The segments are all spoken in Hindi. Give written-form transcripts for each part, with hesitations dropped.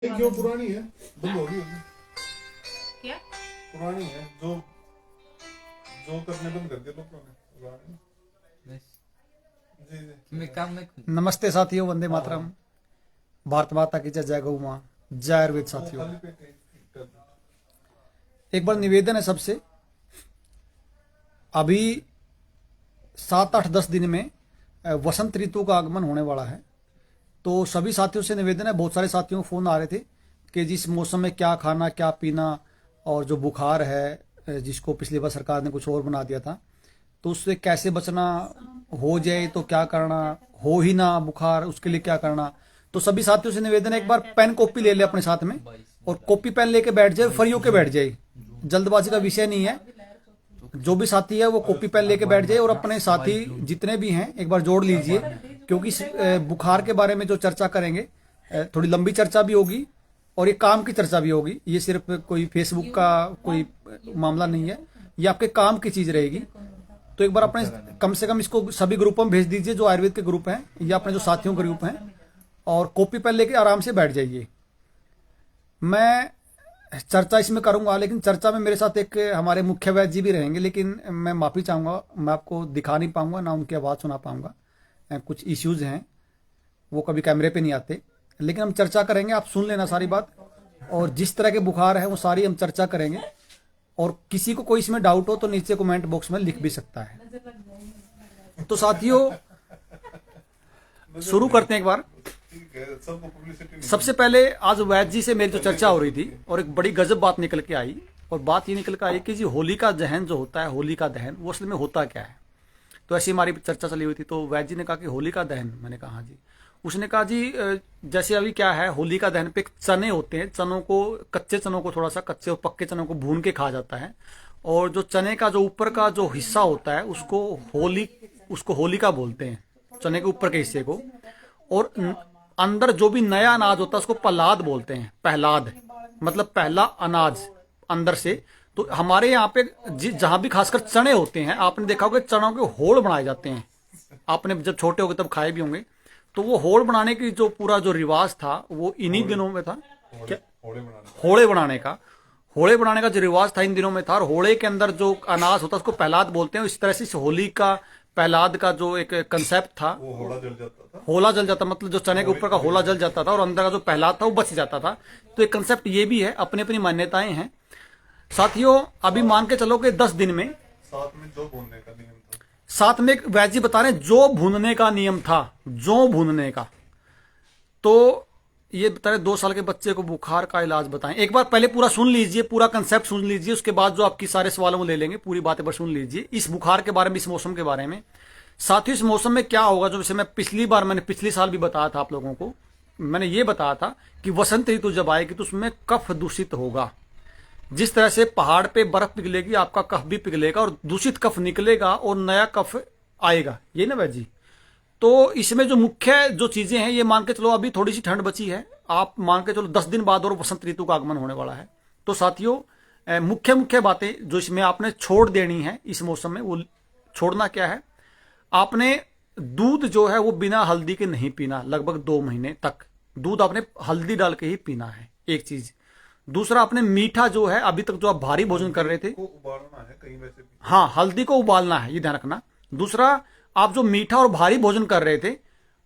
क्यों पुरानी है? बंद हो गई होगी। क्या पुरानी है जो जो करने बंद कर दिया लोगों ने। जी जी। नमस्ते साथियों, वंदे मातरम। भारत माता की जय, जय गौ मां, जय आयुर्वेद। साथियों, खाली पेट कर दो। एक बार निवेदन है सबसे, अभी 7-8-10 दिन में वसंत ऋतु का आगमन होने वाला है। तो सभी साथियों से निवेदन है, बहुत सारे साथियों को फोन आ रहे थे कि जिस मौसम में क्या खाना क्या पीना, और जो बुखार है जिसको पिछली बार सरकार ने कुछ और बना दिया था, तो उससे कैसे बचना, हो जाए तो क्या करना, हो ही ना बुखार उसके लिए क्या करना। तो सभी साथियों से निवेदन है, एक बार पेन कॉपी ले ले अपने साथ में और कॉपी पेन लेके बैठ जाए, फ्री होके बैठ जाए। जल्दबाजी का विषय नहीं है, जो भी साथी है वो कॉपी पेन लेके बैठ जाए और अपने साथी जितने भी हैं एक बार जोड़ लीजिए, क्योंकि बुखार के बारे में जो चर्चा करेंगे थोड़ी लंबी चर्चा भी होगी और ये काम की चर्चा भी होगी। ये सिर्फ कोई फेसबुक का कोई मामला नहीं है, ये आपके काम की चीज रहेगी। तो एक बार अपने कम से कम इसको सभी ग्रुपों में भेज दीजिए, जो आयुर्वेद के ग्रुप हैं या अपने जो साथियों के ग्रुप हैं, और कॉपी पेन लेके आराम से बैठ जाइए। मैं चर्चा इसमें करूंगा, लेकिन चर्चा में मेरे साथ एक हमारे मुख्य वैद्य जी भी रहेंगे, लेकिन मैं माफी चाहूंगा, मैं आपको दिखा नहीं पाऊंगा, ना उनकी आवाज सुना पाऊंगा। कुछ इश्यूज हैं, वो कभी कैमरे पे नहीं आते, लेकिन हम चर्चा करेंगे। आप सुन लेना सारी बात, और जिस तरह के बुखार है वो सारी हम चर्चा करेंगे। और किसी को कोई इसमें डाउट हो तो नीचे कमेंट बॉक्स में लिख भी सकता है। तो साथियों, शुरू करते हैं एक बार। सबसे पहले आज वैद्य जी से मेरी जो चर्चा हो रही थी, और एक बड़ी गजब बात निकल के आई, और बात ये निकल के आई कि जी होलिका दहन जो होता है, होलिका दहन वो असल में होता क्या है। तो ऐसी हमारी चर्चा चली हुई थी, तो वैद्य जी ने कहा कि होलिका दहन। मैंने कहा हाँ जी। उसने कहा जी जैसे अभी क्या है, होलिका दहन पे चने होते हैं, चनों को, कच्चे चनों को, थोड़ा सा कच्चे और पक्के चनों को भून के खाया जाता है, और जो चने का जो ऊपर का जो हिस्सा होता है उसको होलिका बोलते हैं, चने के ऊपर के हिस्से को। और अंदर जो भी नया अनाज होता है उसको पहलाद बोलते हैं। पहलाद मतलब पहला अनाज अंदर से। तो हमारे यहाँ पे जहां भी खासकर चने होते हैं, आपने देखा होगा चनों के होड़ बनाए जाते हैं। आपने जब छोटे हो गए तब खाए भी होंगे। तो वो होड़ बनाने की जो पूरा जो रिवाज था वो इन्हीं दिनों में था। क्या? होड़े बनाने का जो रिवाज था इन दिनों में था। और होड़े के अंदर जो अनाज होता है उसको पहलाद बोलते हैं। इस तरह से इस होली का पहलाद का जो एक कंसेप्ट था, वो होला जल जाता, मतलब जो चने के ऊपर का होला जल जाता था और अंदर का जो पहलाद था वो बच जाता था। तो एक कंसेप्ट ये भी है, अपनी अपनी मान्यताएं हैं साथियों। अभी मान के चलो कि 10 दिन में साथ में जो भूनने का नियम था, साथ में एक वैद्य जी बता रहे हैं जो भूनने का नियम था, जो भूनने का। तो ये बता रहे 2 साल के बच्चे को बुखार का इलाज बताएं। एक बार पहले पूरा सुन लीजिए, पूरा कंसेप्ट सुन लीजिए, उसके बाद जो आपकी सारे सवालों को ले लेंगे। पूरी बातें पर सुन लीजिए इस बुखार के बारे में, इस मौसम के बारे में। साथियों, इस मौसम में क्या होगा, जो मैं पिछली साल भी बताया था आप लोगों को। मैंने ये बताया था कि वसंत ऋतु जब आएगी तो उसमें कफ दूषित होगा। जिस तरह से पहाड़ पे बर्फ पिघलेगी, आपका कफ भी पिघलेगा और दूषित कफ निकलेगा और नया कफ आएगा। ये ना वैद्य जी। तो इसमें जो मुख्य जो चीजें हैं, ये मान के चलो अभी थोड़ी सी ठंड बची है, आप मान के चलो 10 दिन बाद और वसंत ऋतु का आगमन होने वाला है। तो साथियों, मुख्य बातें जो इसमें आपने छोड़ देनी है इस मौसम में, वो छोड़ना क्या है। आपने दूध जो है वो बिना हल्दी के नहीं पीना, लगभग 2 महीने तक दूध आपने हल्दी डाल के ही पीना है, एक चीज। दूसरा, आपने मीठा जो है, अभी तक जो आप भारी भोजन कर रहे थे, उबालना है कहीं वैसे भी। हाँ, हल्दी को उबालना है, ये ध्यान रखना। दूसरा, आप जो मीठा और भारी भोजन कर रहे थे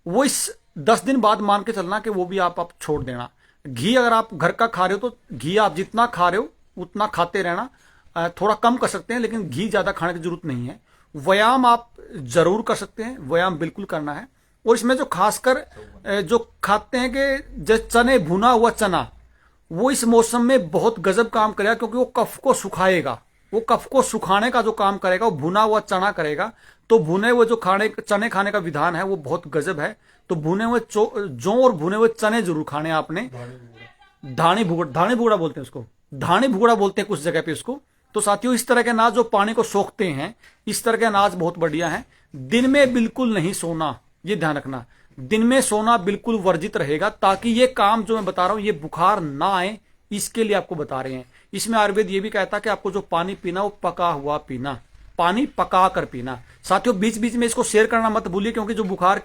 वो इस 10 दिन बाद मान के चलना कि वो भी आप छोड़ देना। घी अगर आप घर का खा रहे हो तो घी आप जितना खा रहे हो उतना खाते रहना। थोड़ा कम कर सकते हैं, लेकिन घी ज्यादा खाने की जरूरत नहीं है। व्यायाम आप जरूर कर सकते हैं, व्यायाम बिल्कुल करना है। और इसमें जो खासकर जो खाते हैं कि जो चने, भुना हुआ चना, वो इस मौसम में बहुत गजब काम करेगा, क्योंकि वो कफ को सुखाएगा। वो कफ को सुखाने का जो काम करेगा वो भुना हुआ चना करेगा। तो भुने हुए जो चने खाने का विधान है वो बहुत गजब है। तो भुने हुए जौ और भुने हुए चने जरूर खाने आपने। धानी भुगड़ा बोलते हैं उसको, धानी भुगड़ा बोलते हैं कुछ जगह पे उसको। तो साथियों, इस तरह के अनाज जो पानी को सोखते हैं, इस तरह के अनाज बहुत बढ़िया है। दिन में बिल्कुल नहीं सोना, ये ध्यान रखना। दिन में सोना बिल्कुल वर्जित रहेगा, ताकि ये काम जो मैं बता रहा हूं ये बुखार ना आए, इसके लिए आपको बता रहे हैं। इसमें आयुर्वेद ये भी कहता है कि आपको जो पानी पीना वो पका हुआ पीना, पानी पका कर पीना। साथियों, बीच बीच में इसको शेयर करना मत भूलिए, क्योंकि जो बुखार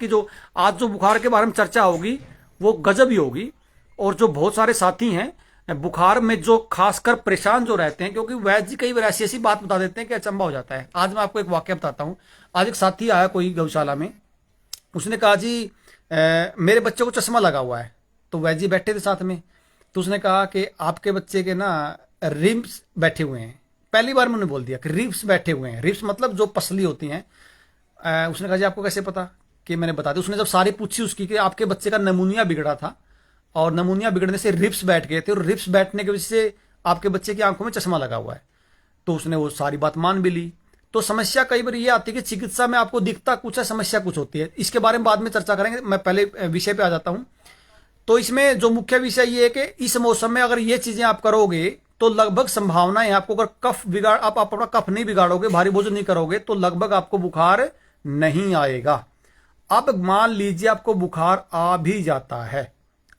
के बारे में चर्चा होगी वो गजब ही होगी। और जो बहुत सारे साथी हैं बुखार में जो खासकर परेशान जो रहते हैं, क्योंकि वैद्य जी कई बार ऐसी ऐसी बात बता देते हैं कि अचंभा हो जाता है। आज मैं आपको एक वाक्य बताता हूं। आज एक साथी आया कोई गौशाला में, उसने कहा जी मेरे बच्चे को चश्मा लगा हुआ है। तो वैद्य जी बैठे थे साथ में, तो उसने कहा कि आपके बच्चे के ना रिब्स बैठे हुए हैं। पहली बार मैंने बोल दिया कि रिब्स बैठे हुए हैं। रिब्स मतलब जो पसली होती हैं। उसने कहा जी आपको कैसे पता? कि मैंने बता दिया। उसने जब सारी पूछी उसकी कि आपके बच्चे का नमूनिया बिगड़ा था और नमूनिया बिगड़ने से रिब्स बैठ गए थे और रिब्स बैठने की वजह से आपके बच्चे की आंखों में चश्मा लगा हुआ है। तो उसने वो सारी बात मान भी ली। तो समस्या कई बार ये आती है कि चिकित्सा में आपको दिखता कुछ है, समस्या कुछ होती है। इसके बारे में बाद में चर्चा करेंगे, मैं पहले विषय पे आ जाता हूं। तो इसमें जो मुख्य विषय ये है कि इस मौसम में अगर ये चीजें आप करोगे तो लगभग संभावना है आपको, अगर कफ बिगाड़ आप अपना कफ नहीं बिगाड़ोगे, भारी भोजन नहीं करोगे, तो लगभग आपको बुखार नहीं आएगा। अब मान लीजिए आपको बुखार आ भी जाता है,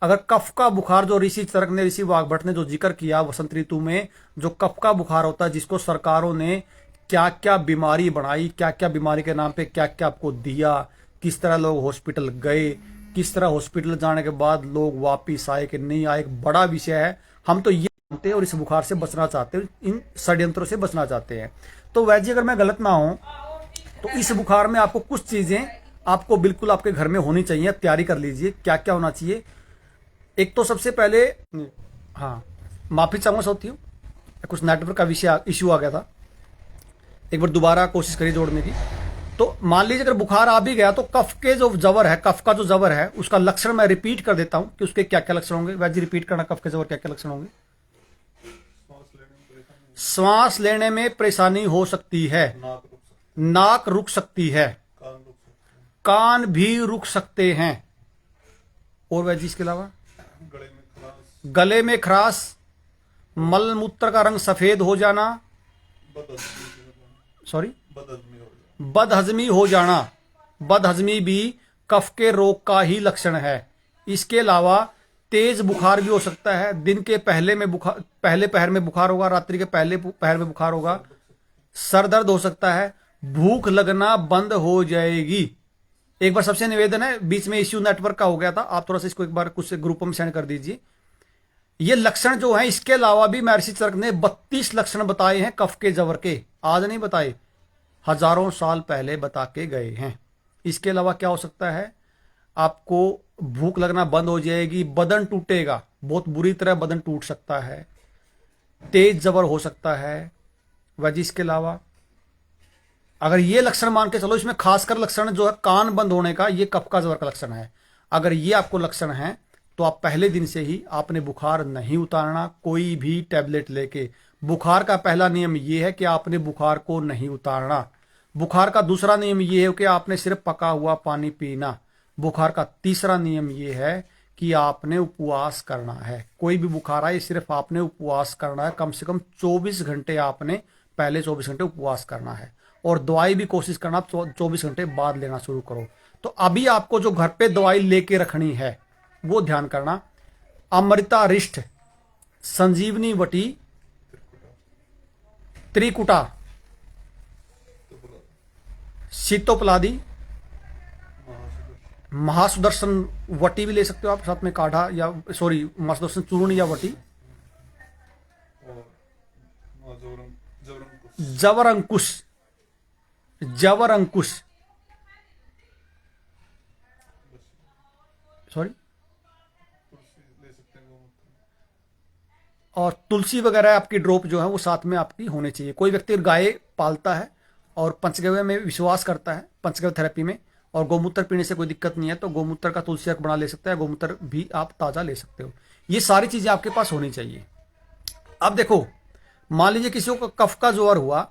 अगर कफ का बुखार जो ऋषि चरक ने, ऋषि वाग्भट ने जो जिक्र किया वसंत ऋतु में जो कफ का बुखार होता है, जिसको सरकारों ने क्या क्या बीमारी बनाई, क्या क्या बीमारी के नाम पे क्या क्या आपको दिया, किस तरह लोग हॉस्पिटल गए, किस तरह हॉस्पिटल जाने के बाद लोग वापिस आए कि नहीं आए, एक बड़ा विषय है। हम तो ये जानते हैं और इस बुखार से बचना चाहते हैं, इन षड्यंत्रों से बचना चाहते हैं। तो वैद्य अगर मैं गलत ना हूं तो इस बुखार में आपको कुछ चीजें आपको बिल्कुल आपके घर में होनी चाहिए, तैयारी कर लीजिए। क्या क्या होना चाहिए? एक तो सबसे पहले, हाँ माफी चाहूंगा साथियों, कुछ नेटवर्क का विषय इश्यू आ गया था, एक बार दोबारा कोशिश करिए जोड़ने की। तो मान लीजिए अगर बुखार आ भी गया तो कफ के जो जबर है, कफ का जो जबर है उसका लक्षण मैं रिपीट कर देता हूं कि उसके क्या क्या लक्षण होंगे। वैद्य रिपीट करना, कफ के जबर क्या क्या लक्षण होंगे? श्वास लेने में परेशानी हो सकती है, नाक रुक सकती है, कान भी रुक सकते हैं, और वैद्य इसके अलावा गले में खराश, मल मूत्र का रंग सफेद हो जाना, सॉरी बदहजमी हो जाना। बदहजमी भी कफ के रोग का ही लक्षण है। इसके अलावा तेज बुखार भी हो सकता है। दिन के पहले पहर में बुखार होगा, रात्रि के पहले पहर में बुखार होगा, सर दर्द हो सकता है, भूख लगना बंद हो जाएगी। एक बार सबसे निवेदन है, बीच में इश्यू नेटवर्क का हो गया था, आप थोड़ा सा इसको एक बार कुछ ग्रुपों में सेंड कर दीजिए। ये लक्षण जो है, इसके अलावा भी महर्षि चरक ने 32 लक्षण बताए हैं कफ के जबर के। आज नहीं बताए, हजारों साल पहले बता के गए हैं। इसके अलावा क्या हो सकता है? आपको भूख लगना बंद हो जाएगी, बदन टूटेगा, बहुत बुरी तरह बदन टूट सकता है, तेज जबर हो सकता है। वह इसके अलावा अगर ये लक्षण मान के चलो, इसमें खासकर लक्षण जो है कान बंद होने का, ये कफ का जबर का लक्षण है। अगर ये आपको लक्षण है तो आप पहले दिन से ही आपने बुखार नहीं उतारना, कोई भी टैबलेट लेके। बुखार का पहला नियम यह है कि आपने बुखार को नहीं उतारना। बुखार का दूसरा नियम यह है कि आपने सिर्फ पका हुआ पानी पीना। बुखार का तीसरा नियम यह है कि आपने उपवास करना है। कोई भी बुखार आए सिर्फ आपने उपवास करना है, कम से कम 24 घंटे आपने पहले 24 घंटे उपवास करना है, और दवाई भी कोशिश करना 24 घंटे बाद लेना शुरू करो। तो अभी आपको जो घर पे दवाई लेके रखनी है वो ध्यान करना। अमृता रिष्ट, संजीवनी वटी, त्रिकुटा, शीतोपलादी, महासुदर्शन वटी भी ले सकते हो आप साथ में, काढ़ा या सॉरी महासुदर्शन चूर्ण या वटी, जवर अंकुश, जवर अंकुश, सॉरी, और तुलसी वगैरह आपकी ड्रॉप जो है वो साथ में आपकी होनी चाहिए। कोई व्यक्ति गाय पालता है और पंचगव्य में विश्वास करता है, पंचगव्य थेरेपी में, और गोमूत्र पीने से कोई दिक्कत नहीं है, तो गोमूत्र का तुलसी अर्क बना ले सकता है, गोमूत्र भी आप ताजा ले सकते हो। ये सारी चीजें आपके पास होनी चाहिए। अब देखो, मान लीजिए किसी को कफ का जोर हुआ,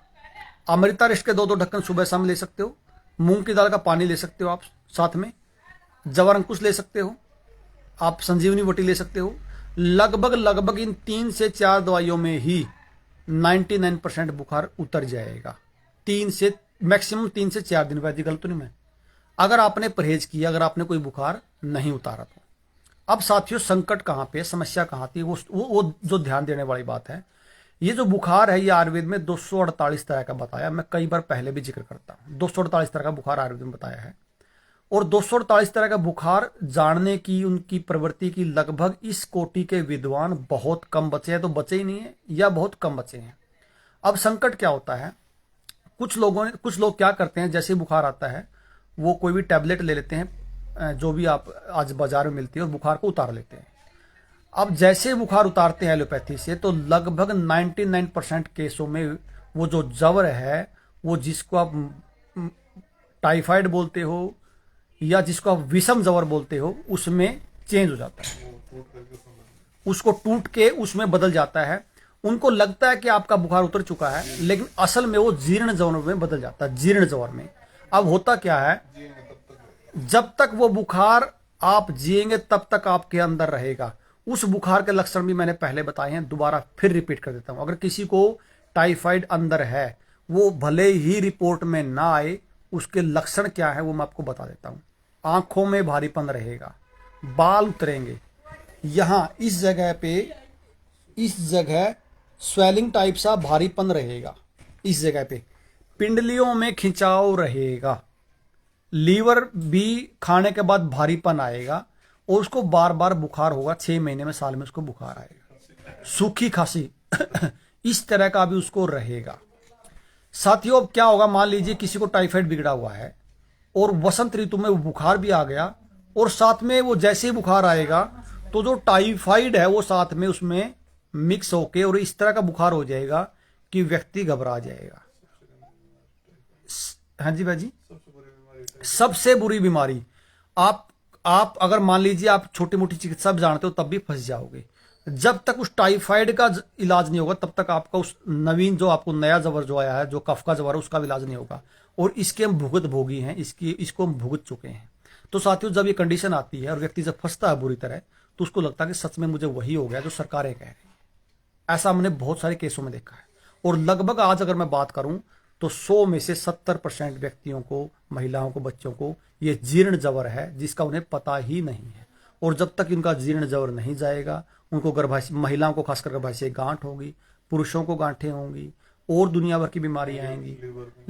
अमृता रिष्ट के 2-2 ढक्कन सुबह शाम ले सकते हो, मूंग की दाल का पानी ले सकते हो आप साथ में, जवर अंकुश ले सकते हो आप, संजीवनी वटी ले सकते हो। लगभग इन 3 से 4 दवाइयों में ही 99% बुखार उतर जाएगा। 3 से मैक्सिमम 3 से 4 दिन, वैद्य गलत तो नहीं मैं, अगर आपने परहेज किया, अगर आपने कोई बुखार नहीं उतारा तो। अब साथियों संकट कहां पे, समस्या कहां थी, वो जो ध्यान देने वाली बात है, ये जो बुखार है ये आयुर्वेद में 248 तरह का बताया। मैं कई बार पहले भी जिक्र करता हूं, 248 तरह का बुखार आयुर्वेद में बताया है। और 248 तरह का बुखार जानने की उनकी प्रवृत्ति की लगभग इस कोटि के विद्वान बहुत कम बचे हैं, तो बचे ही नहीं है या बहुत कम बचे हैं। अब संकट क्या होता है, कुछ लोग क्या करते हैं, जैसे बुखार आता है वो कोई भी टैबलेट ले लेते हैं जो भी आप आज बाजार में मिलती है और बुखार को उतार लेते हैं। अब जैसे बुखार उतारते हैं एलोपैथी से तो लगभग 99% केसों में वो जो जवर है, वो जिसको आप टाइफाइड बोलते हो या जिसको आप विषम जवर बोलते हो, उसमें चेंज हो जाता है, उसको टूट के उसमें बदल जाता है। उनको लगता है कि आपका बुखार उतर चुका है, लेकिन असल में वो जीर्ण जवर में बदल जाता है, जीर्ण जवर में। अब होता क्या है, जब तक वो बुखार आप जिएंगे तब तक आपके अंदर रहेगा। उस बुखार के लक्षण भी मैंने पहले बताए हैं, दोबारा फिर रिपीट कर देता हूं। अगर किसी को टाइफाइड अंदर है, वो भले ही रिपोर्ट में ना आए, उसके लक्षण क्या है वो मैं आपको बता देता हूं। आंखों में भारीपन रहेगा, बाल उतरेंगे, यहां इस जगह स्वेलिंग टाइप सा भारीपन रहेगा, इस जगह पे पिंडलियों में खिंचाव रहेगा, लीवर भी खाने के बाद भारीपन आएगा और उसको बार बार बुखार होगा, 6 महीने में, साल में उसको बुखार आएगा, सूखी खांसी इस तरह का भी उसको रहेगा। साथियों अब क्या होगा, मान लीजिए किसी को टाइफाइड बिगड़ा हुआ है और वसंत ऋतु में वो बुखार भी आ गया और साथ में वो जैसे ही बुखार आएगा तो जो टाइफाइड है वो साथ में उसमें मिक्स होके और इस तरह का बुखार हो जाएगा कि व्यक्ति घबरा जाएगा। हाँ जी भाई जी, सबसे बुरी बीमारी। आप अगर मान लीजिए आप छोटी मोटी चिकित्सा भी जानते हो तब भी फंस जाओगे। जब तक उस टाइफाइड का इलाज नहीं होगा तब तक आपका उस नवीन जो आपको नया जबर जो आया है, जो कफ का जबर है, उसका भी इलाज नहीं होगा। और इसके हम भुगत भोगी हैं, इसको हम भुगत चुके हैं। तो साथियों जब ये कंडीशन आती है और व्यक्ति जब फंसता है बुरी तरह, तो उसको लगता है कि सच में मुझे वही हो गया जो सरकारें कह रही है। ऐसा हमने बहुत सारे केसों में देखा है और लगभग आज अगर मैं बात करूं तो 100 में से 70% व्यक्तियों को, महिलाओं को, बच्चों को ये जीर्ण जवर है जिसका उन्हें पता ही नहीं है। और जब तक इनका जीर्ण जवर नहीं जाएगा, उनको गर्भाशय, महिलाओं को खासकर गर्भाशय गांठ होगी, पुरुषों को गांठें होंगी और दुनिया भर की बीमारियां आएंगी,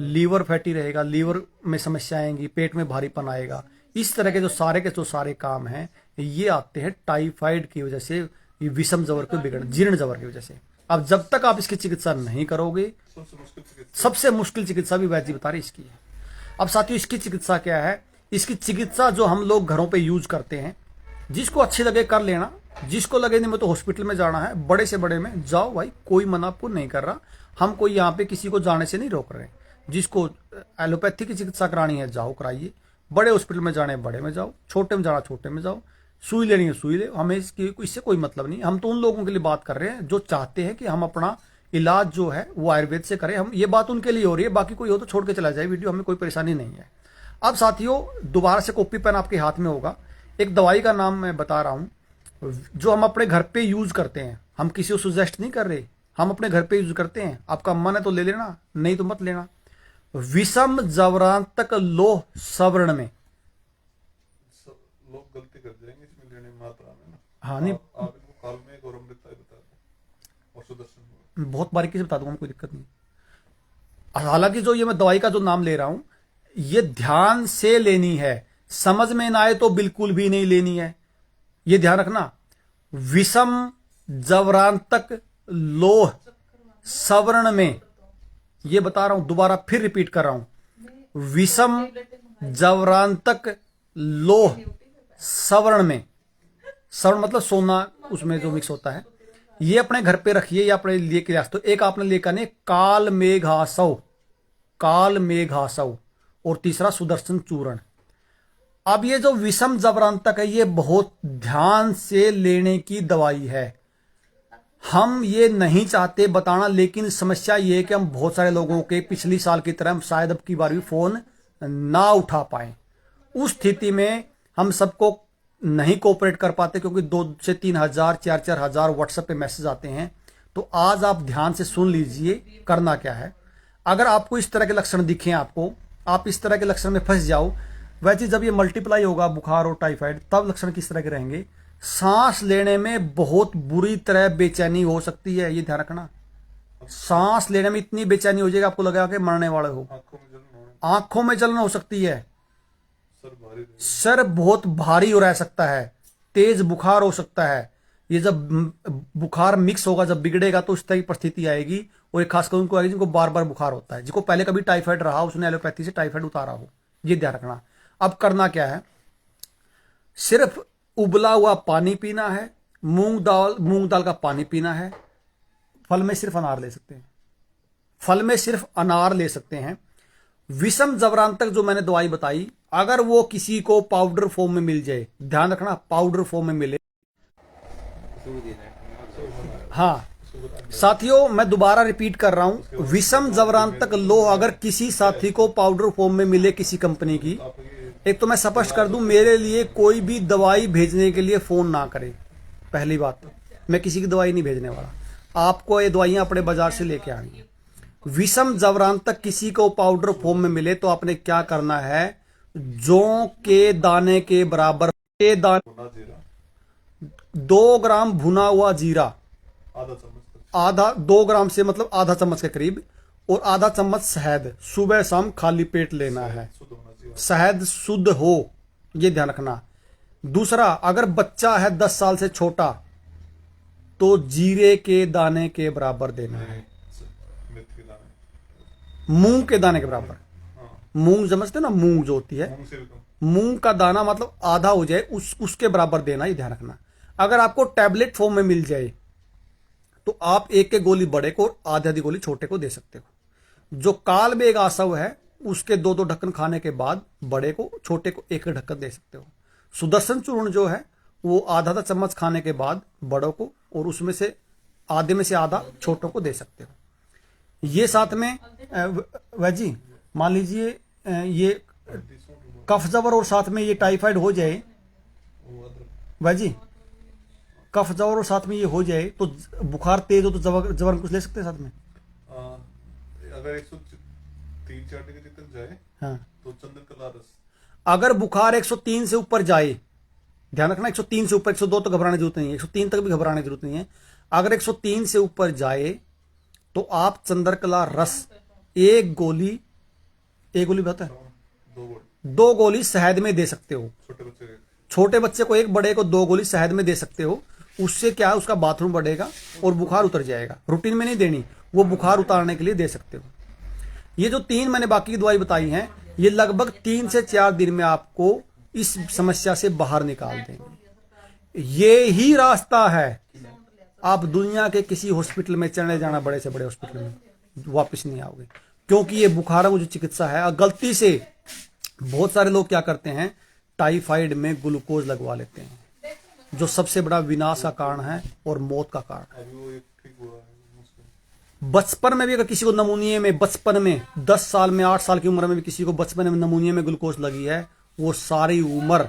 लीवर फैटी रहेगा, लीवर में समस्या आएंगी, पेट में भारीपन आएगा। इस तरह के जो सारे काम हैं ये आते हैं टाइफाइड की वजह से, ये विषम जवर के बिगड़, जीर्ण जवर की वजह से। अब जब तक आप इसकी चिकित्सा नहीं करोगे, सबसे मुश्किल चिकित्सा भी वैद्य बता रहे इसकी है। अब साथियों इसकी चिकित्सा क्या है, इसकी चिकित्सा जो हम लोग घरों पे यूज करते हैं, जिसको अच्छी लगे कर लेना, जिसको लगे नहीं मैं तो हॉस्पिटल में जाना है, बड़े से बड़े में जाओ भाई, कोई मना आपको नहीं कर रहा। हम कोई यहाँ पे किसी को जाने से नहीं रोक रहे। जिसको एलोपैथी की चिकित्सा करानी है जाओ कराइए, बड़े हॉस्पिटल में जाने बड़े में जाओ, छोटे में जाना छोटे में जाओ, सुई लेनी है सुई ले, हमें इससे कोई मतलब नहीं। हम तो उन लोगों के लिए बात कर रहे हैं जो चाहते हैं कि हम अपना इलाज जो है वो आयुर्वेद से करें। हम ये बात उनके लिए हो रही है, बाकी कोई हो तो छोड़ के चला जाए वीडियो, हमें कोई परेशानी नहीं है। अब साथियों दोबारा से कॉपी पेन आपके हाथ में होगा, एक दवाई का नाम मैं बता रहा हूं जो हम अपने घर पे यूज करते हैं। हम किसी को सजेस्ट नहीं कर रहे, हम अपने घर पे यूज करते हैं। आपका मन है तो ले लेना, नहीं तो मत लेना। विषम जवरांतक लोह सवर्ण में, लोग गलती कर जाएंगे इसमें लेने मात्रा में ना। हाँ नहीं, आप इनको काल में और अमृता बता दो और सुदर्शन बहुत बारीकी से बता दूंगा, कोई दिक्कत नहीं। हालांकि जो ये मैं दवाई का जो नाम ले रहा हूं ये ध्यान से लेनी है, समझ में ना आए तो बिल्कुल भी नहीं लेनी है, ये ध्यान रखना। विषम जवरांतक लोह सवर्ण में, ये बता रहा हूं, दोबारा फिर रिपीट कर रहा हूं, विषम जवरांतक लोह सवर्ण में, सवर्ण मतलब सोना उसमें जो मिक्स होता है, ये अपने घर पे रखिए या अपने लिए के तो एक आपने लेकर नहीं, काल मेघासव, काल मेघासव, और तीसरा सुदर्शन चूर्ण। अब ये जो विषम जवरांतक है ये बहुत ध्यान से लेने की दवाई है। हम ये नहीं चाहते बताना, लेकिन समस्या ये है कि हम बहुत सारे लोगों के पिछली साल की तरह शायद अब की बार भी फोन ना उठा पाए। उस स्थिति में हम सबको नहीं कोऑपरेट कर पाते क्योंकि 2 से 3 हजार 4 हजार व्हाट्सएप पे मैसेज आते हैं। तो आज आप ध्यान से सुन लीजिए करना क्या है। अगर आपको इस तरह के लक्षण दिखें, आपको आप इस तरह के लक्षण में फंस जाओ, वैसे जब ये मल्टीप्लाई होगा बुखार और टाइफाइड, तब लक्षण किस तरह के रहेंगे। सांस लेने में बहुत बुरी तरह बेचैनी हो सकती है, ये ध्यान रखना। सांस लेने में इतनी बेचैनी हो जाएगी आपको लगेगा कि मरने वाले हो, आंखों में जलन हो सकती है, सर बहुत भारी हो रह सकता है, तेज बुखार हो सकता है। ये जब बुखार मिक्स होगा, जब बिगड़ेगा तो इस तरह की परिस्थिति आएगी। और एक खासकर उनको आएगी जिनको बार बार बुखार होता है, जिनको पहले कभी टाइफाइड रहा उसने एलोपैथी से टाइफाइड उतारा हो, ये ध्यान रखना। अब करना क्या है, सिर्फ उबला हुआ पानी पीना है, मूंग दाल का पानी पीना है। फल में सिर्फ अनार ले सकते हैं, फल में सिर्फ अनार ले सकते हैं। विषम जबरांतक जो मैंने दवाई बताई, अगर वो किसी को पाउडर फॉर्म में मिल जाए, ध्यान रखना पाउडर फॉर्म में मिले। हाँ साथियों, मैं दोबारा रिपीट कर रहा हूं, विषम जबरांतक लोह अगर किसी साथी को पाउडर फॉर्म में मिले किसी कंपनी की, एक तो मैं स्पष्ट कर दूं, मेरे लिए कोई भी दवाई भेजने के लिए फोन ना करे। पहली बात, मैं किसी की दवाई नहीं भेजने वाला, आपको ये दवाइयां अपने बाजार से लेके आनी है। विषम जबरांतक किसी को पाउडर फॉर्म में मिले तो आपने क्या करना है, जौ के दाने के बराबर 2 ग्राम भुना हुआ जीरा, आधा 2 ग्राम से मतलब आधा चम्मच के करीब, और आधा चम्मच शहद सुबह शाम खाली पेट लेना है। शहद शुद्ध हो, ये ध्यान रखना। दूसरा, अगर बच्चा है 10 साल से छोटा तो जीरे के दाने के बराबर देना है, मूंग के दाने के बराबर। मूंग समझते ना, मूंग जो होती है, मूंग का दाना मतलब आधा हो जाए उसके बराबर देना, ये ध्यान रखना। अगर आपको टैबलेट फॉर्म में मिल जाए तो आप एक गोली बड़े को और आधी गोली छोटे को दे सकते हो। जो काल बेग आसव है उसके 2-2 ढक्कन खाने के बाद बड़े को, छोटे को 1 ढक्कन दे सकते हो। सुदर्शन चूर्ण जो है वो आधा चम्मच खाने के बाद बड़ों को, और उसमें से आधे में से आधा छोटों को दे सकते हो। ये साथ में वह जी मान लीजिए ये कफ जबर और साथ में ये टाइफाइड हो जाए, वह जी कफ जबर और साथ में ये हो जाए तो बुखार तेज हो तो जबर कुछ ले सकते हैं साथ में। अगर 103-4 डिग्री तक जाए हाँ, तो चंद्रकला रस। अगर बुखार 103 से ऊपर जाए, ध्यान रखना 103 से ऊपर, 102 तो घबराने की जरूरत नहीं है, 103 तक भी घबराने की जरूरत नहीं है। अगर 103 से ऊपर जाए तो आप चंद्रकला रस 1 गोली बता है, 2 गोली शहद में दे सकते हो। छोटे बच्चे को 1, बड़े को 2 गोली शहद में दे सकते हो। उससे क्या है, उसका बाथरूम बढ़ेगा और बुखार उतर जाएगा। रूटीन में नहीं देनी, वो बुखार उतारने के लिए दे सकते हो। ये जो 3 मैंने बाकी की दवाई बताई हैं, ये लगभग 3 से 4 दिन में आपको इस समस्या से बाहर निकाल देंगे। ये ही रास्ता है, आप दुनिया के किसी हॉस्पिटल में चले जाना, बड़े से बड़े हॉस्पिटल में, वापस नहीं आओगे। क्योंकि ये बुखारों की जो चिकित्सा है, गलती से बहुत सारे लोग क्या करते हैं, टाइफाइड में ग्लूकोज लगवा लेते हैं, जो सबसे बड़ा विनाश का कारण है और मौत का कारण है। बचपन में भी अगर किसी को नमूनिया में, बचपन में 10 साल में, 8 साल की उम्र में भी किसी को बचपन में नमूनिया में ग्लूकोज लगी है, वो सारी उम्र,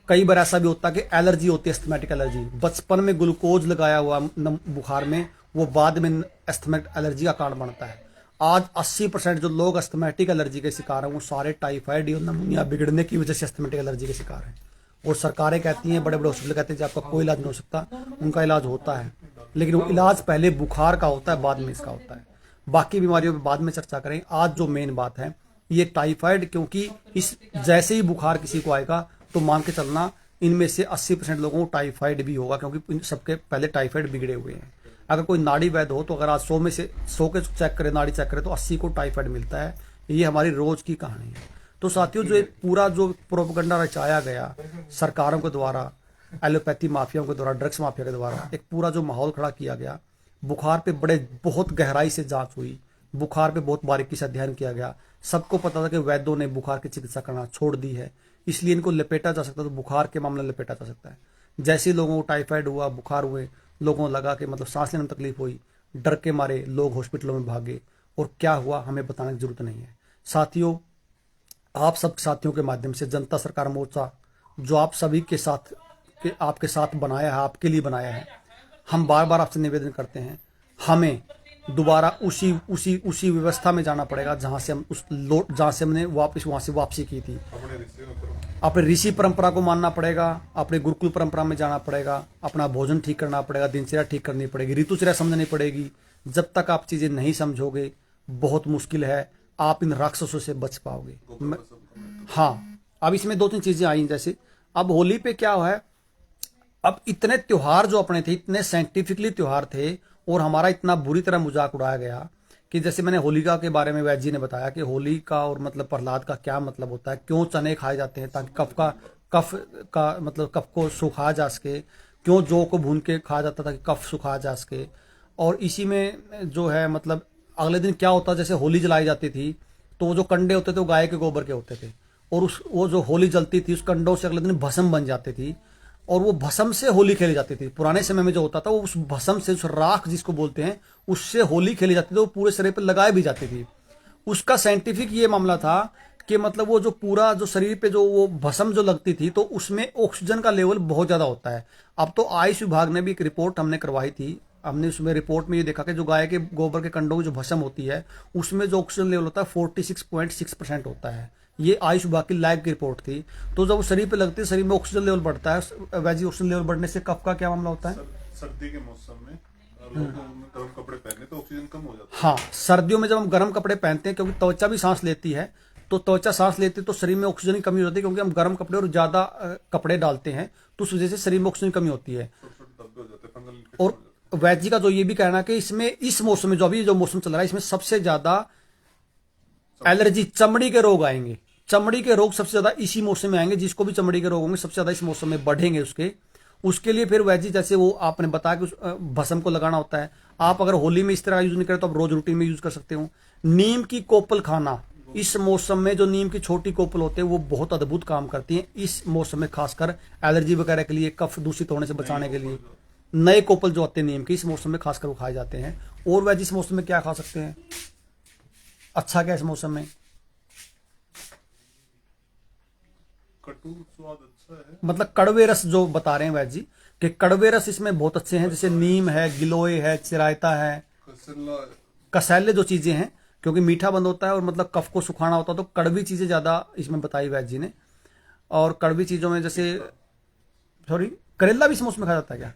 कई बार ऐसा भी होता है कि एलर्जी होती है, एस्थमेटिक एलर्जी। बचपन में ग्लूकोज लगाया हुआ बुखार में, वो बाद में एस्थमेटिक एलर्जी का कारण बनता है। आज 80% जो लोग एस्थमेटिक एलर्जी के शिकार हैं, वो सारे टाइफाइड और नमूनिया बिगड़ने की वजह से एस्थमेटिक एलर्जी के शिकार हैं। और सरकारें कहती हैं, बड़े बड़े हॉस्पिटल कहते हैं कि आपका कोई इलाज नहीं हो सकता, उनका इलाज होता है, लेकिन वो इलाज पहले बुखार का होता है, बाद में इसका होता है। बाकी बीमारियों पर बाद में चर्चा करें। आज जो मेन बात है ये टाइफाइड, क्योंकि इस जैसे ही बुखार किसी को आएगा तो मान के चलना इनमें से 80% लोगों को टाइफाइड भी होगा, क्योंकि सबके पहले टाइफाइड बिगड़े हुए हैं। अगर कोई नाड़ी वैद हो तो अगर आज 100 में से 100 के चेक करे, नाड़ी चेक करे, तो 80 को टाइफाइड मिलता है। ये हमारी रोज की कहानी है। तो साथियों, जो पूरा जो प्रोपेगेंडा रचाया गया सरकारों के द्वारा, एलोपैथी माफियाओं के द्वारा, ड्रग्स माफिया के द्वारा, एक पूरा जो माहौल खड़ा किया गया, बुखार पे बहुत गहराई से जांच हुई, बुखार पे बहुत बारीकी से अध्ययन किया गया। सबको पता था कि वैद्यों ने बुखार की चिकित्सा करना छोड़ दी है, इसलिए इनको लपेटा जा सकता, तो बुखार के मामले में लपेटा जा सकता है। जैसे ही लोगों को टाइफाइड हुआ, बुखार हुए, लोगों को लगा कि मतलब सांस लेने में तकलीफ हुई, डर के मारे लोग हॉस्पिटलों में भागे, और क्या हुआ हमें बताने की जरूरत नहीं है। साथियों, आप सब साथियों के माध्यम से जनता सरकार मोर्चा जो आप सभी के साथ आपके साथ बनाया है, आपके लिए बनाया है, हम बार बार आपसे निवेदन करते हैं, हमें दोबारा उसी व्यवस्था में जाना पड़ेगा जहां से हमने वहां से वापसी की थी। अपने ऋषि परंपरा को मानना पड़ेगा, अपने गुरुकुल परंपरा में जाना पड़ेगा, अपना भोजन ठीक करना पड़ेगा, दिनचर्या ठीक करनी पड़ेगी, ऋतुचर्या समझनी पड़ेगी। जब तक आप चीजें नहीं समझोगे बहुत मुश्किल है आप इन राक्षसों से बच पाओगे। हाँ, अब इसमें 2-3 चीजें आई, जैसे अब होली पे क्या है, अब इतने त्योहार जो अपने थे, इतने साइंटिफिकली त्योहार थे और हमारा इतना बुरी तरह मजाक उड़ाया गया कि जैसे मैंने होलिका के बारे में वैद्य जी ने बताया कि होली का और मतलब प्रहलाद का क्या मतलब होता है, क्यों चने खाए जाते हैं ताकि कफ का मतलब कफ को सुखा जा सके, क्यों जौ को भून के खाया जाता था कि कफ सुखा जा सके। और इसी में जो है मतलब अगले दिन क्या होता, जैसे होली जलाई जाती थी तो वो जो कंडे होते थे वो गाय के गोबर के होते थे, और उस वो जो होली जलती थी उस कंडों से अगले दिन भस्म बन जाती थी, और वो भस्म से होली खेली जाती थी। पुराने समय में जो होता था वो उस भस्म से, उस राख जिसको बोलते हैं, उससे होली खेली जाती थी, वो पूरे शरीर पर लगाई भी जाती थी। उसका साइंटिफिक ये मामला था कि मतलब वो जो पूरा जो शरीर पे जो वो भस्म जो लगती थी तो उसमें ऑक्सीजन का लेवल बहुत ज्यादा होता है। अब तो आयुष विभाग ने भी एक रिपोर्ट हमने करवाई थी, हमने उसमें रिपोर्ट में ये देखा कि जो गाय के गोबर के कंडों की जो भस्म होती है उसमें जो ऑक्सीजन लेवल होता है 46.6% होता है। ये आयुष विभाग की लाइव की रिपोर्ट थी। तो जब वो शरीर पे लगती है, शरीर में ऑक्सीजन लेवल बढ़ता है, वैसे ऑक्सीजन लेवल बढ़ने से कफ का क्या मामला होता है? सर्दी के मौसम में गर्म कपड़े पहने तो ऑक्सीजन कम हो जाता है। हाँ, सर्दियों में जब हम गर्म कपड़े पहनते हैं, क्योंकि त्वचा भी सांस लेती है, तो त्वचा सांस लेती है तो शरीर में ऑक्सीजन की कमी होती है, क्योंकि हम गर्म कपड़े और ज्यादा कपड़े डालते हैं तो उस वजह से शरीर में ऑक्सीजन की कमी होती है। और वैद्य जी का जो ये भी कहना है कि इसमें इस मौसम में जो अभी जो मौसम चल रहा है इसमें सबसे ज्यादा एलर्जी, चमड़ी के रोग आएंगे। चमड़ी के रोग सबसे ज्यादा इसी मौसम में आएंगे, जिसको भी चमड़ी के रोग होंगे सबसे ज्यादा इस मौसम में बढ़ेंगे उसके लिए फिर वैद्य जी, जैसे वो आपने बताया कि भस्म को लगाना होता है, आप अगर होली में इस तरह यूज नहीं करें तो आप रोज रूटीन में यूज कर सकते हो। नीम की कोपल खाना, इस मौसम में जो नीम की छोटी कोपल होते हैं वो बहुत अद्भुत काम करती हैं इस मौसम में, खासकर एलर्जी वगैरह के लिए, कफ दूषित होने से बचाने के लिए। नए कोपल जो आते हैं नीम के, इस मौसम में खासकर वो खाए जाते हैं। और वैद्य इस मौसम में क्या खा सकते हैं, अच्छा क्या इस मौसम में? कटु स्वाद अच्छा है, मतलब कड़वे रस जो बता रहे हैं वैद्य जी कि कड़वे रस इसमें बहुत अच्छे हैं, जैसे नीम है, गिलोय है, चिरायता है, कसैले जो चीजें हैं, क्योंकि मीठा बंद होता है और मतलब कफ को सुखाना होता है तो कड़वी चीजें ज्यादा इसमें बताई वैद्य जी ने। और कड़वी चीजों में जैसे करेला भी इस मौसम में खाया जाता है क्या?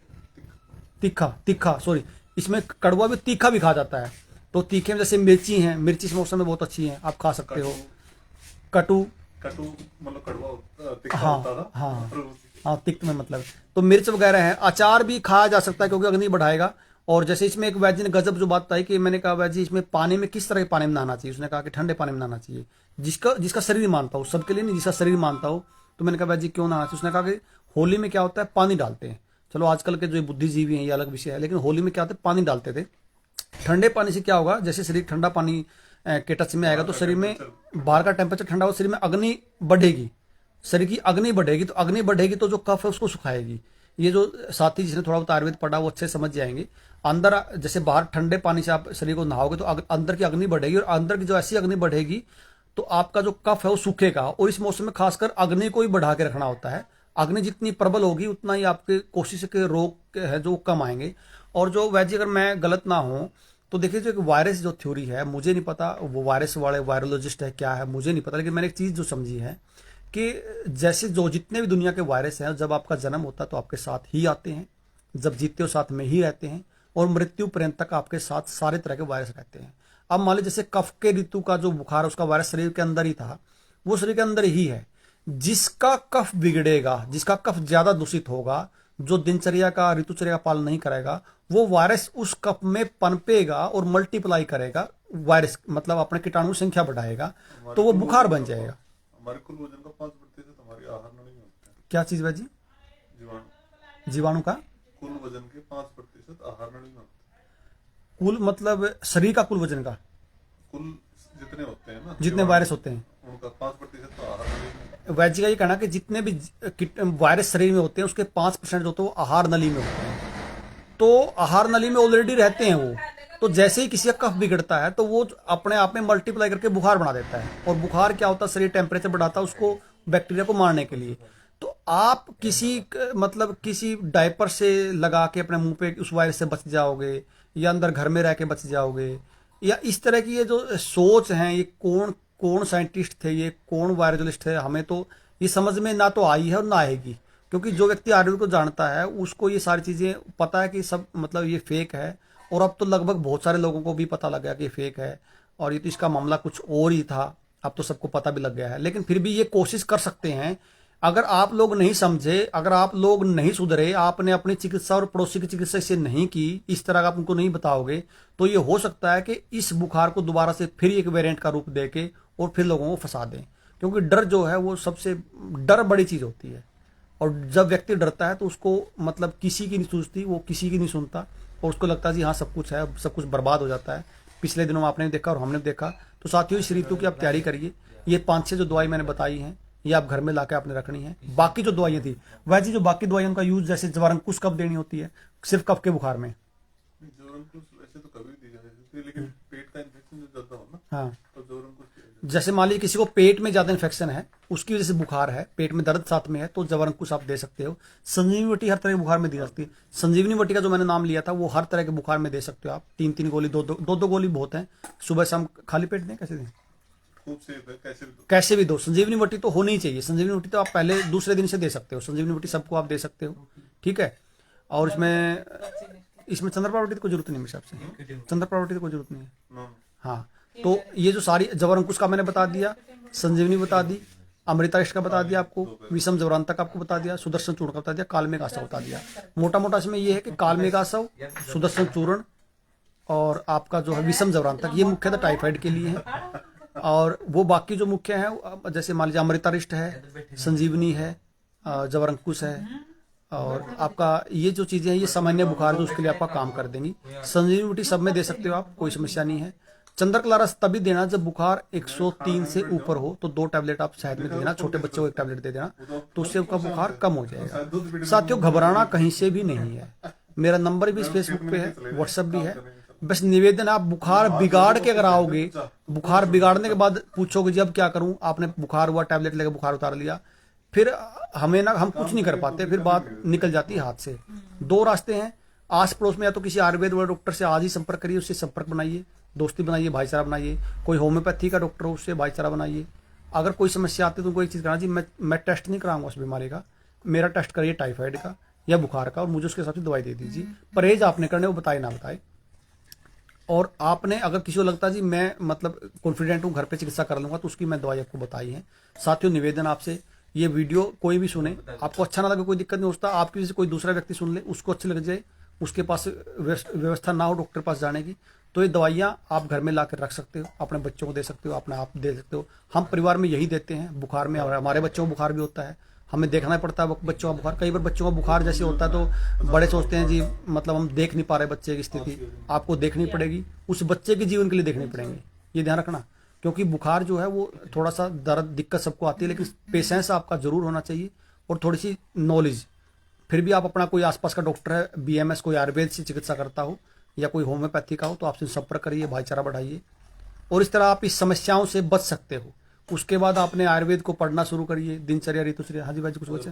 तीखा सॉरी, इसमें कड़वा भी तीखा भी खाया जाता है। तो तीखे में जैसे मिर्ची है, मिर्ची इस मौसम में बहुत अच्छी है, आप खा सकते हो। कटु मतलब कड़वा तीखा हाँ होता था। हाँ, तिक्त में मतलब तो मिर्च वगैरह है। अचार भी खाया जा सकता है क्योंकि अग्नि बढ़ाएगा। और जैसे इसमें एक वैद्य ने गजब जो बात बताई कि मैंने कहा वैद्य जी इसमें पानी में किस तरह के पानी में नहाना चाहिए, उसने कहा कि ठंडे पानी में नहाना चाहिए, जिसका शरीर मानता हो, सबके लिए नहीं, जिसका शरीर मानता हो। तो मैंने कहा वैद्य जी क्यों नहाना चाहिए, उसने कहा कि होली में क्या होता है, पानी डालते हैं। चलो आजकल के जो बुद्धिजीवी हैं ये अलग विषय है, लेकिन होली में क्या होता है, पानी डालते थे। ठंडे पानी से क्या होगा, जैसे शरीर ठंडा पानी के टच में आएगा तो शरीर में बाहर का टेम्परेचर ठंडा हो, शरीर में अग्नि बढ़ेगी, शरीर की अग्नि बढ़ेगी, तो अग्नि बढ़ेगी तो जो कफ है उसको सुखाएगी। ये जो साथी जिसने थोड़ा बहुत आयुर्वेद पढ़ा वो अच्छे समझ जाएंगे। अंदर जैसे बाहर ठंडे पानी से आप शरीर को नहाओगे तो अंदर की अग्नि बढ़ेगी, और अंदर की जो ऐसी अग्नि बढ़ेगी तो आपका जो कफ है वो सूखेगा। और इस मौसम में खासकर अग्नि को ही बढ़ा के रखना होता है। अग्नि जितनी प्रबल होगी उतना ही आपके कोशिश के रोग है जो कम आएंगे। और जो वैद्य, अगर मैं गलत ना हूं तो देखिए, जो एक वायरस जो थ्योरी है, मुझे नहीं पता वो वायरस वाले वायरोलॉजिस्ट है क्या है मुझे नहीं पता, लेकिन मैंने एक चीज जो समझी है कि जैसे जो जितने भी दुनिया के वायरस हैं, जब आपका जन्म होता है तो आपके साथ ही आते हैं, जब जीते हो साथ में ही रहते हैं, और मृत्यु पर्यंत तक आपके साथ सारे तरह के वायरस रहते हैं। अब मान लीजिए जैसे कफ के ऋतु का जो बुखार, उसका वायरस शरीर के अंदर ही था, वो शरीर के अंदर ही है। जिसका कफ बिगड़ेगा, जिसका कफ ज्यादा दूषित होगा, जो दिनचर्या का ऋतुचर्या का पालन नहीं करेगा, वो वायरस उस कफ में पनपेगा और मल्टीप्लाई करेगा। वायरस मतलब अपने कीटाणु संख्या बढ़ाएगा तो वो बुखार बन जाएगा। हमारे कुल वजन का 5% हमारी आहार नली में होता है। क्या चीज भाई जी? जीवाणु का कुल वजन के 5% आहार नली में होता है। कुल मतलब शरीर का कुल वजन का, कुल जितने होते हैं ना, जितने वायरस होते हैं उनका 5% तो आहार नली में। वैद्य जी का ये कहना कि जितने भी वायरस शरीर में होते हैं उसके 5% जो तो वो आहार नली में होते हैं। तो आहार नली में ऑलरेडी रहते हैं वो, तो जैसे ही किसी का कफ बिगड़ता है तो वो अपने आप में मल्टीप्लाई करके बुखार बना देता है। और बुखार क्या होता है, शरीर टेम्परेचर बढ़ाता है उसको, बैक्टीरिया को मारने के लिए। तो आप किसी डायपर से लगा के अपने मुंह पे उस वायरस से बच जाओगे, या अंदर घर में रह के बच जाओगे, या इस तरह की ये जो सोच है, ये कौन साइंटिस्ट थे, ये कौन वायरोलॉजिस्ट थे, हमें तो ये समझ में ना तो आई है और ना आएगी। क्योंकि जो व्यक्ति आयुर्वेद को जानता है उसको ये सारी चीजें पता है कि सब मतलब ये फेक है। और अब तो लगभग बहुत सारे लोगों को भी पता लग गया कि फेक है, और ये तो इसका मामला कुछ और ही था। अब तो सबको पता भी लग गया है, लेकिन फिर भी ये कोशिश कर सकते हैं। अगर आप लोग नहीं समझे, अगर आप लोग नहीं सुधरे, आपने अपनी चिकित्सा और पड़ोसी की चिकित्सा इससे नहीं की, इस तरह का आप उनको नहीं बताओगे, तो ये हो सकता है कि इस बुखार को दोबारा से फिर एक वेरिएंट का रूप देके और फिर लोगों को फंसा दें। क्योंकि डर जो है वो सबसे डर बड़ी चीज होती है, और जब व्यक्ति डरता है तो उसको मतलब किसी की नहीं सूझती, वो किसी की नहीं सुनता, और उसको लगता है जी हाँ सब कुछ है, सब कुछ बर्बाद हो जाता है। पिछले दिनों में आपने देखा और हमने देखा। तो साथियों, इस ऋतु की आप तैयारी करिए। ये 5-6 जो दवाई मैंने बताई हैं, ये आप घर में लाकर आपने रखनी है। बाकी जो दवाइयाँ थी वैसे जो बाकी दवाइयों का यूज, जैसे जवारंकुश कब देनी होती है, सिर्फ कफ के बुखार में। जवारंकुश वैसे तो कभी दी जा सकती है, लेकिन पेट का इन्फेक्शन जो ज्यादा हो ना, हाँ, तो जवारंकुश जैसे मान लीजिए किसी को पेट में ज्यादा इन्फेक्शन है, उसकी वजह से बुखार है, पेट में दर्द साथ में है, तो जवारंकुश आप दे सकते हो। संजीवनी बटी हर तरह के बुखार में दी जाती है। संजीवनी बटी का जो मैंने नाम लिया था वो हर तरह के बुखार में दे सकते हो आप। 3-3 गोली, 2-2 गोली बहुत है। सुबह शाम खाली पेट दें, कैसे दें? खूब से कैसे भी दो। संजीवनी बटी तो होनी ही चाहिए। संजीवनी बटी तो आप पहले दूसरे दिन से दे सकते हो। संजीवनी बटी सबको आप दे सकते हो, ठीक है। और इसमें चंद्रप्रभा बटी की कोई जरूरत नहीं, मेरे हिसाब से चंद्रप्रभा बटी की कोई जरूरत नहीं है। हाँ, तो ये जो सारी, जवारंकुश का मैंने बता दिया, संजीवनी बता दी, अमृतारिष्ट का बता दिया आपको, विषम जवरांतक का आपको बता दिया, सुदर्शन चूर्ण का बता दिया, कालमेघ आसव बता दिया। मोटा मोटा इसमें ये है कि कालमेघ आसव, सुदर्शन चूर्ण और आपका जो है विषम जवरांतक, ये मुख्यतः टाइफाइड के लिए है। और वो बाकी जो मुख्य है, जैसे मान लीजिए अमृतारिष्ट है, संजीवनी है, जवारंकुश है, और आपका ये जो चीजें हैं ये सामान्य बुखार जो उसके लिए आपका काम कर देंगी। संजीवनी बटी सब में दे सकते हो आप, कोई समस्या नहीं है। चंद्रकला रस तभी देना जब बुखार 103 से ऊपर हो, तो 2 टैबलेट आप शहद में दे देना, छोटे बच्चे को 1 टैबलेट दे देना, तो उससे उसका बुखार कम हो जाएगा। साथियों, घबराना कहीं से भी नहीं है। मेरा नंबर भी फेसबुक पे है, व्हाट्सएप भी है। बस निवेदन, आप बुखार बिगाड़ के अगर आओगे, बुखार बिगाड़ने के बाद पूछोगे जी अब क्या करूं, आपने बुखार हुआ, टैबलेट लेकर बुखार उतार लिया, फिर हम कुछ नहीं कर पाते, फिर बात निकल जाती है हाथ से। 2 रास्ते हैं, आस पड़ोस में या तो किसी आयुर्वेद वाले डॉक्टर से आज ही संपर्क करिए, उससे संपर्क बनाइए, दोस्ती बनाइए, भाईचारा बनाइए। कोई होम्योपैथी का डॉक्टर हो, उससे भाईचारा बनाइए। अगर कोई समस्या आती है तो कोई चीज करना जी, मैं टेस्ट नहीं कराऊंगा उस बीमारी का, मेरा टेस्ट करिए टाइफाइड का या बुखार का, और मुझे उसके हिसाब से दवाई दे दीजिए। परहेज आपने करने, वो बताए ना बताए। और आपने अगर किसी को लगता है जी मैं मतलब कॉन्फिडेंट हूँ, घर पे चिकित्सा कर लूंगा, तो उसकी मैं दवाई आपको बताई है। साथियों, निवेदन आपसे, ये वीडियो कोई भी सुने, आपको अच्छा ना लगे कोई दिक्कत नहीं होता, आपकी वजह से कोई दूसरा व्यक्ति सुन ले, उसको अच्छी लग जाए, उसके पास व्यवस्था ना हो डॉक्टर पास जाने की, तो ये दवाइयाँ आप घर में ला कर रख सकते हो, अपने बच्चों को दे सकते हो, अपने आप दे सकते हो। हम परिवार में यही देते हैं बुखार में। हमारे बच्चों को बुखार भी होता है, हमें देखना पड़ता है बच्चों का बुखार। कई बार बच्चों का बुखार जैसे होता है तो बड़े सोचते हैं जी मतलब हम देख नहीं पा रहे बच्चे की स्थिति, आपको देखनी पड़ेगी, उस बच्चे के जीवन के लिए देखनी पड़ेंगी, ये ध्यान रखना। क्योंकि बुखार जो है वो थोड़ा सा दर्द दिक्कत सबको आती है, लेकिन पेशेंस आपका जरूर होना चाहिए और थोड़ी सी नॉलेज। फिर भी आप अपना कोई आसपास का डॉक्टर है, BMS कोई आयुर्वेद से चिकित्सा करता हो या कोई होम्योपैथी का हो, तो आपसे संपर्क करिए, भाईचारा बढ़ाइए, और इस तरह आप इस समस्याओं से बच सकते हो। उसके बाद आपने आयुर्वेद को पढ़ना शुरू करिए, दिनचर्या, ऋतुचर्या। हाँ जी भाई जी, कुछ बचे?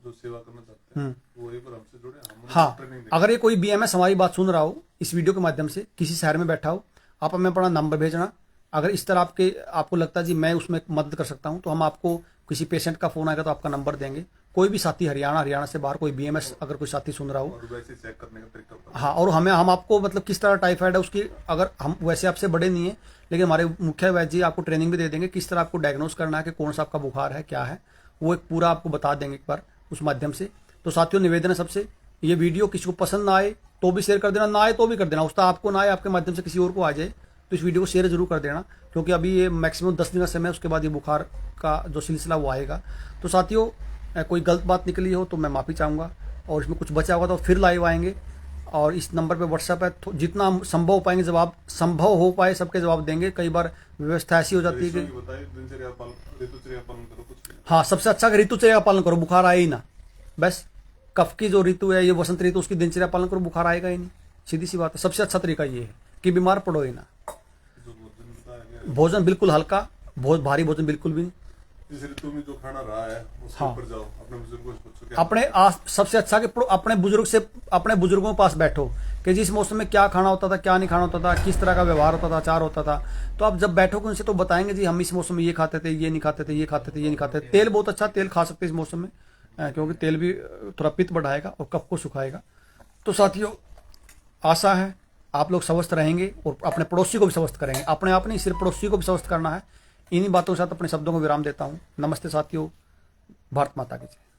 जो सेवा करना चाहते हैं वो एक बार हमसे जुड़े। हाँ, अगर ये कोई BMS हमारी बात सुन रहा हो इस वीडियो के माध्यम से, किसी शहर में बैठा हो, आप हमें अपना नंबर भेजना। अगर इस तरह आपको लगता है जी मैं उसमें मदद कर सकता हूँ, तो हम आपको, किसी पेशेंट का फोन आएगा तो आपका नंबर देंगे। कोई भी साथी हरियाणा से बाहर कोई BMS अगर कोई साथी सुन रहा हो, और वैसे चेक करने का तरीका, हाँ, और हम आपको मतलब किस तरह टाइफाइड है उसकी, अगर हम वैसे आपसे बड़े नहीं है, लेकिन हमारे मुख्य वैद्य जी आपको ट्रेनिंग भी दे देंगे, किस तरह आपको डायग्नोस करना है कि कौन सा आपका बुखार है, क्या है, वो एक पूरा आपको बता देंगे एक बार उस माध्यम से। तो साथियों, निवेदन है सबसे, ये वीडियो किसी को पसंद ना आए तो भी शेयर कर देना, ना आए तो भी कर देना। उसका आपको ना आए, आपके माध्यम से किसी और को आ जाए, तो इस वीडियो को शेयर जरूर कर देना, क्योंकि अभी ये मैक्सिमम 10 दिन का समय है, उसके बाद ये बुखार का जो सिलसिला वो आएगा। तो साथियों, कोई गलत बात निकली हो तो मैं माफ़ी चाहूँगा, और इसमें कुछ बचा होगा तो फिर लाइव आएंगे। और इस नंबर पे व्हाट्सएप है, तो जितना संभव हो पाएंगे जवाब, संभव हो पाए सबके जवाब देंगे। कई बार व्यवस्था ऐसी हो जाती है कि हाँ, सबसे अच्छा ऋतुचर्या का पालन करो, बुखार आए ही ना। बस कफ की जो ऋतु है, ये वसंत ऋतु, उसकी दिनचर्या पालन करो, बुखार आएगा ही नहीं। सीधी सी बात है, सबसे अच्छा तरीका ये है कि बीमार पड़ो ही ना। भोजन बिल्कुल हल्का, बहुत भारी भोजन बिल्कुल भी नहीं। इस ऋतु में जो खाना रहा है उसके ऊपर जाओ, अपने बुजुर्गों से अपने सबसे अच्छा कि अपने बुजुर्गों के पास बैठो कि जिस मौसम में क्या खाना होता था, क्या नहीं खाना होता था, किस तरह का व्यवहार होता था, आचार होता था। तो आप जब बैठोगे उनसे तो बताएंगे जी हम इस मौसम में ये खाते थे, ये नहीं खाते थे, ये खाते थे, ये नहीं खाते थे। तेल बहुत अच्छा तेल खा सकते इस मौसम में, क्योंकि तेल भी थोड़ा पित्त बढ़ाएगा और कफ को सुखाएगा। तो साथियों, आशा है आप लोग स्वस्थ रहेंगे और अपने पड़ोसी को भी स्वस्थ करेंगे। अपने आप नहीं, सिर्फ पड़ोसी को भी स्वस्थ करना है। इन्हीं बातों के साथ अपने शब्दों को विराम देता हूँ। नमस्ते साथियों, भारत माता की जय।